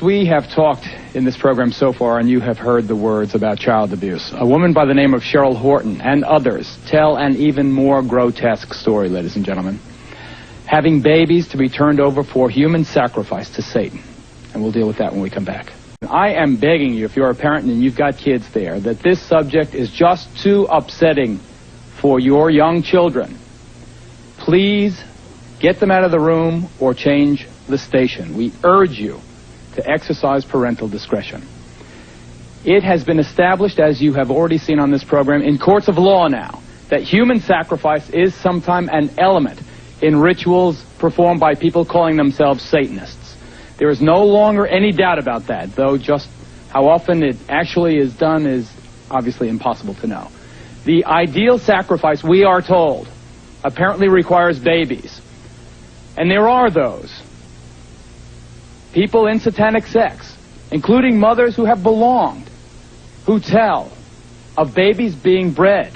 We have talked in this program so far, and you have heard the words about child abuse. A woman by the name of Cheryl Horton and others tell an even more grotesque story, ladies and gentlemen. Having babies to be turned over for human sacrifice to Satan. And we'll deal with that when we come back. I am begging you, if you're a parent and you've got kids there, that this subject is just too upsetting for your young children. Please get them out of the room or change the station. We urge you to exercise parental discretion. It has been established, as you have already seen on this program, in courts of law now, that human sacrifice is sometimes an element in rituals performed by people calling themselves Satanists. There is no longer any doubt about that, though just how often it actually is done is obviously impossible to know. The ideal sacrifice, we are told, apparently requires babies. And there are those people in satanic sects, including mothers who have belonged, who tell of babies being bred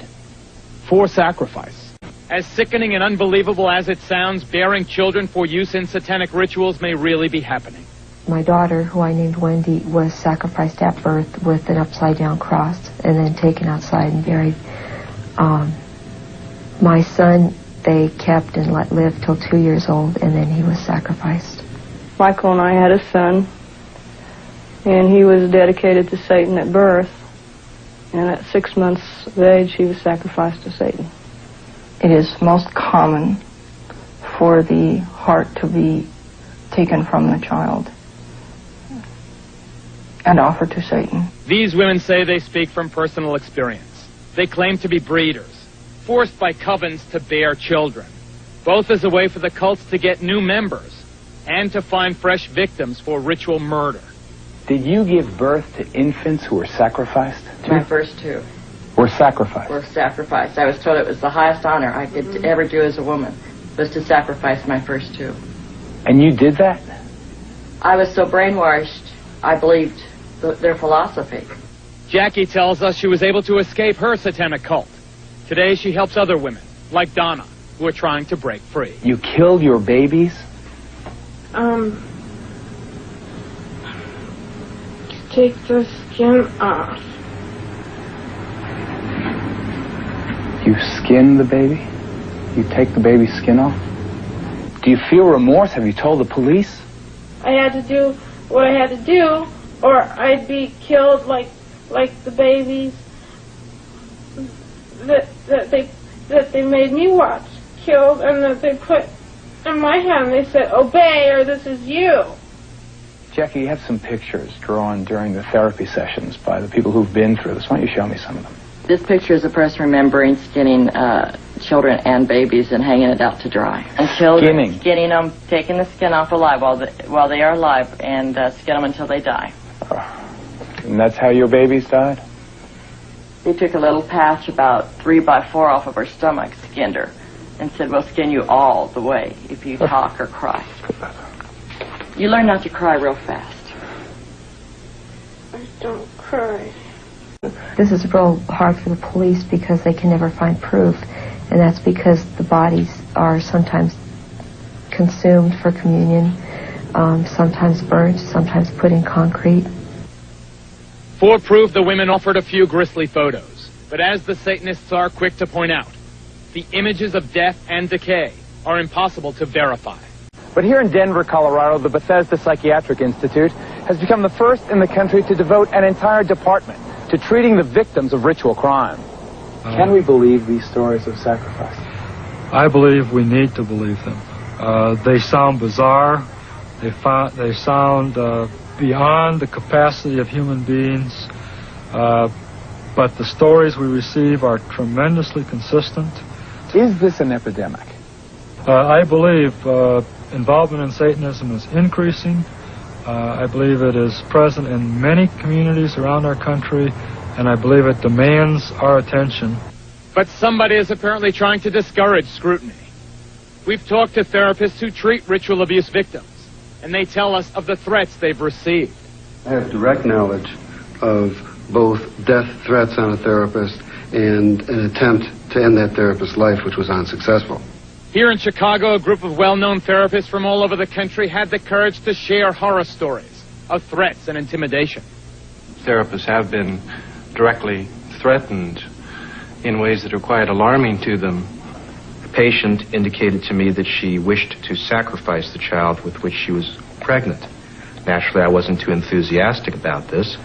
for sacrifice. As sickening and unbelievable as it sounds, bearing children for use in satanic rituals may really be happening. My daughter, who I named Wendy, was sacrificed at birth with an upside-down cross and then taken outside and buried. My son, they kept and let live till 2 years old, and then he was sacrificed. Michael and I had a son, and he was dedicated to Satan at birth, and at 6 months of age he was sacrificed to Satan. It is most common for the heart to be taken from the child and offered to Satan. These women say they speak from personal experience. They claim to be breeders, forced by covens to bear children, both as a way for the cults to get new members and to find fresh victims for ritual murder. Did you give birth to infants who were sacrificed? My first two. Were sacrificed? Were sacrificed. I was told it was the highest honor I could ever do as a woman, was to sacrifice my first two. And you did that? I was so brainwashed, I believed their philosophy. Jackie tells us she was able to escape her satanic cult. Today she helps other women, like Donna, who are trying to break free. You killed your babies? Take the skin off. You skin the baby? You take the baby's skin off? Do you feel remorse? Have you told the police? I had to do what I had to do, or I'd be killed like the babies that they made me watch killed, and that they put in my hand. They said, "Obey, or this is you." Jackie, you have some pictures drawn during the therapy sessions by the people who've been through this. Why don't you show me some of them? This picture is a person remembering skinning children and babies and hanging it out to dry. And skinning them, taking the skin off alive while they are alive, and skin them until they die. And that's how your babies died? They took a little patch about 3 by 4 off of her stomach, skinned her, and said, "We'll skin you all the way if you talk or cry." You learn not to cry real fast. I don't cry. This is real hard for the police because they can never find proof, and that's because the bodies are sometimes consumed for communion, sometimes burnt, sometimes put in concrete. For proof, the women offered a few grisly photos. But as the Satanists are quick to point out, the images of death and decay are impossible to verify. But here in Denver, Colorado, the Bethesda Psychiatric Institute has become the first in the country to devote an entire department to treating the victims of ritual crime. Can we believe these stories of sacrifice? I believe we need to believe them. They sound bizarre. They sound beyond the capacity of human beings. But the stories we receive are tremendously consistent. Is this an epidemic? I believe involvement in Satanism is increasing. I believe it is present in many communities around our country, and I believe it demands our attention. But somebody is apparently trying to discourage scrutiny. We've talked to therapists who treat ritual abuse victims, and they tell us of the threats they've received. I have direct knowledge of both death threats on a therapist and an attempt to end that therapist's life, which was unsuccessful. Here in Chicago, a group of well-known therapists from all over the country had the courage to share horror stories of threats and intimidation. Therapists have been directly threatened in ways that are quite alarming to them. The patient indicated to me that she wished to sacrifice the child with which she was pregnant. Naturally, I wasn't too enthusiastic about this.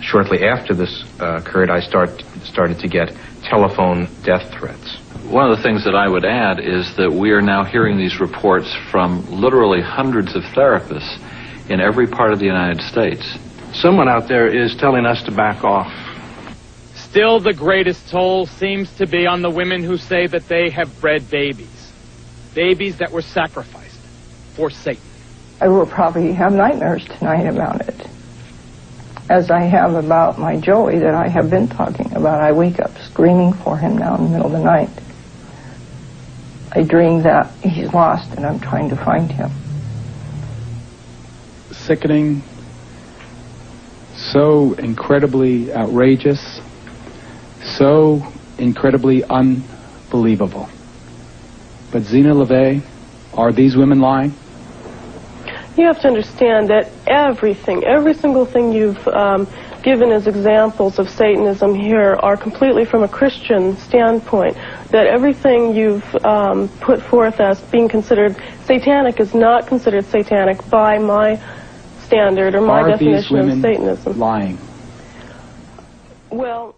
Shortly after this occurred, I started to get telephone death threats. One of the things that I would add is that we are now hearing these reports from literally hundreds of therapists in every part of the United States. Someone out there is telling us to back off. Still, the greatest toll seems to be on the women who say that they have bred babies. Babies that were sacrificed for Satan. I will probably have nightmares tonight about it, as I have about my Joey that I have been talking about. I wake up screaming for him now in the middle of the night. I dream that he's lost and I'm trying to find him. Sickening, so incredibly outrageous, so incredibly unbelievable. But Zena LaVey, are these women lying? You have to understand that everything, every single thing you've given as examples of Satanism here are completely from a Christian standpoint. That everything you've put forth as being considered satanic is not considered satanic by my standard or my definition of Satanism. Lying? Well.